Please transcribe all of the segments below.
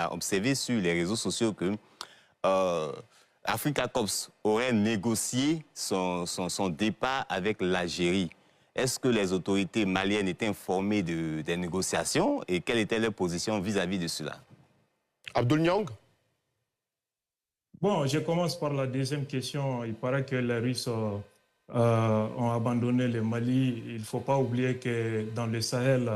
a observé sur les réseaux sociaux que Africa Corps aurait négocié son départ avec l'Algérie. Est-ce que les autorités maliennes étaient informées des négociations et quelle était leur position vis-à-vis de cela? Abdoul Niang? Bon, je commence par la deuxième question. Il paraît que les Russes ont abandonné le Mali. Il ne faut pas oublier que dans le Sahel,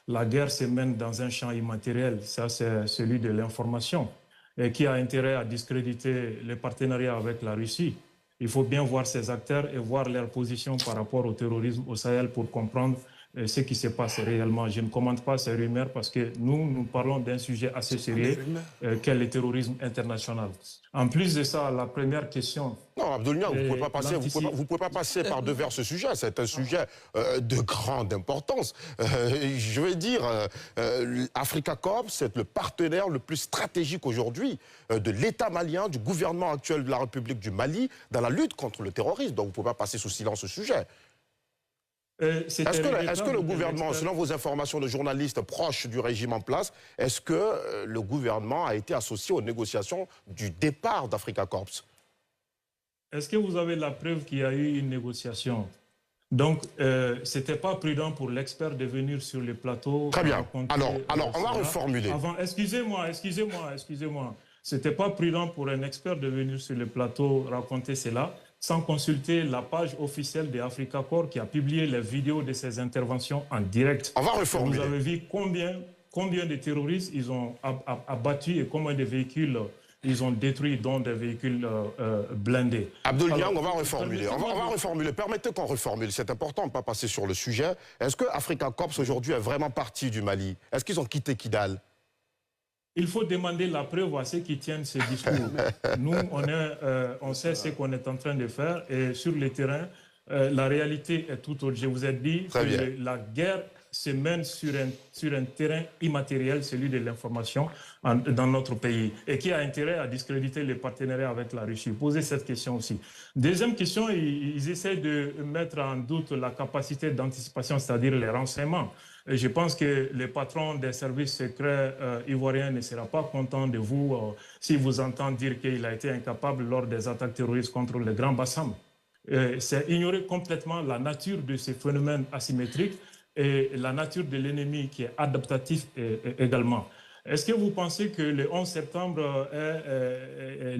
la guerre se mène dans un champ immatériel. Ça, c'est celui de l'information. Et qui a intérêt à discréditer le partenariat avec la Russie. Il faut bien voir ces acteurs et voir leur position par rapport au terrorisme au Sahel pour comprendre ce qui se passe réellement. Je ne commente pas ces rumeurs parce que nous parlons d'un sujet assez sérieux qu'est le terrorisme international. En plus de ça, la première question... Non, Abdoul Niang, vous ne pouvez pas passer par devers ce sujet. C'est un sujet de grande importance. Je veux dire, Africa Corps, c'est le partenaire le plus stratégique aujourd'hui de l'État malien, du gouvernement actuel de la République du Mali, dans la lutte contre le terrorisme. Donc vous ne pouvez pas passer sous silence ce sujet. Est-ce que le gouvernement, selon vos informations de journalistes proches du régime en place, est-ce que le gouvernement a été associé aux négociations du départ d'Africa Corps? Est-ce que vous avez la preuve qu'il y a eu une négociation? Donc, ce n'était pas prudent pour l'expert de venir sur le plateau. Très bien. Alors on va reformuler. Excusez-moi. Ce n'était pas prudent pour un expert de venir sur le plateau raconter cela sans consulter la page officielle de Africa Corps qui a publié les vidéos de ses interventions en direct. On va reformuler. Vous avez vu combien de terroristes ils ont abattus et combien de véhicules ils ont détruits, dont des véhicules blindés. Abdoul Niang, on va reformuler. On va reformuler. Permettez qu'on reformule. C'est important de ne pas passer sur le sujet. Est-ce que Africa Corps aujourd'hui est vraiment parti du Mali? Est-ce qu'ils ont quitté Kidal? Il faut demander la preuve à ceux qui tiennent ces discours. Nous, on sait ce qu'on est en train de faire et sur le terrain, la réalité est tout autre. Je vous ai dit que la guerre se mène sur un terrain immatériel, celui de l'information dans notre pays et qui a intérêt à discréditer les partenariats avec la Russie. Posez cette question aussi. Deuxième question, ils essaient de mettre en doute la capacité d'anticipation, c'est-à-dire les renseignements. Et je pense que le patron des services secrets ivoiriens ne sera pas content de vous si vous entend dire qu'il a été incapable lors des attaques terroristes contre le Grand Bassam. C'est ignorer complètement la nature de ces phénomènes asymétriques et la nature de l'ennemi qui est adaptatif également. Est-ce que vous pensez que le 11 septembre est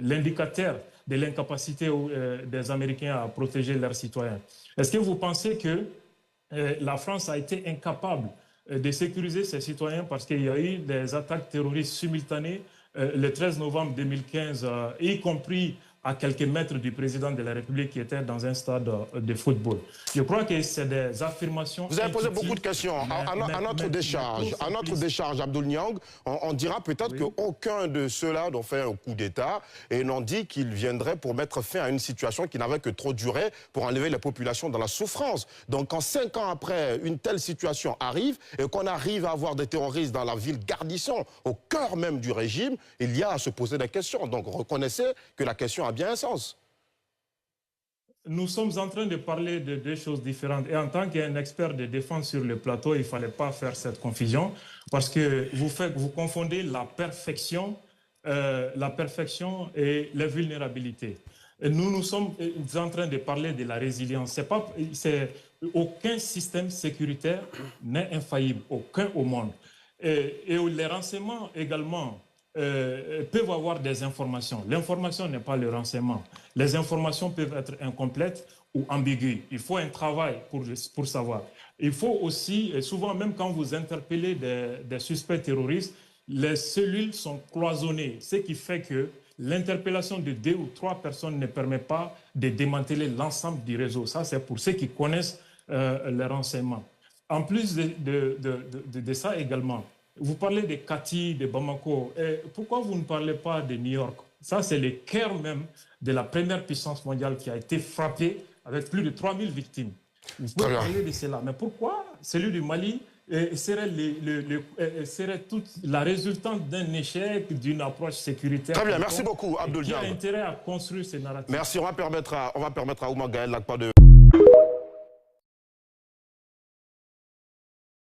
l'indicateur de l'incapacité des Américains à protéger leurs citoyens? Est-ce que vous pensez que la France a été incapable de sécuriser ses citoyens parce qu'il y a eu des attaques terroristes simultanées le 13 novembre 2015, y compris à quelques mètres du président de la République qui était dans un stade de football. Je crois que c'est des affirmations... Vous avez posé beaucoup de questions. À notre décharge, Abdoul Niang, on dira peut-être qu'aucun de ceux-là n'ont fait un coup d'État et n'ont dit qu'ils viendraient pour mettre fin à une situation qui n'avait que trop duré pour enlever les populations dans la souffrance. Donc quand 5 ans après, une telle situation arrive et qu'on arrive à avoir des terroristes dans la ville Gardisson, au cœur même du régime, il y a à se poser des questions. Donc reconnaissez que la question a bien un sens. Nous sommes en train de parler de deux choses différentes. Et en tant qu'un expert de défense sur le plateau, il ne fallait pas faire cette confusion parce que vous confondez la perfection et la vulnérabilité. Et nous sommes en train de parler de la résilience. Aucun système sécuritaire n'est infaillible, aucun au monde. Et les renseignements également peuvent avoir des informations. L'information n'est pas le renseignement. Les informations peuvent être incomplètes ou ambiguës. Il faut un travail pour savoir. Il faut aussi, et souvent même quand vous interpellez des suspects terroristes, les cellules sont cloisonnées, ce qui fait que l'interpellation de 2 ou 3 personnes ne permet pas de démanteler l'ensemble du réseau. Ça, c'est pour ceux qui connaissent les renseignements. En plus de ça également, vous parlez de Kati, de Bamako. Et pourquoi vous ne parlez pas de New York? Ça, c'est le cœur même de la première puissance mondiale qui a été frappée avec plus de 3000 victimes. Vous pouvez parler de cela. Mais pourquoi celui du Mali serait toute la résultante d'un échec, d'une approche sécuritaire? Très bien, merci beaucoup, Abdoul Niang. Qui a intérêt à construire ces narratifs? Merci, on va permettre à Oumar Gaël Lakpa de...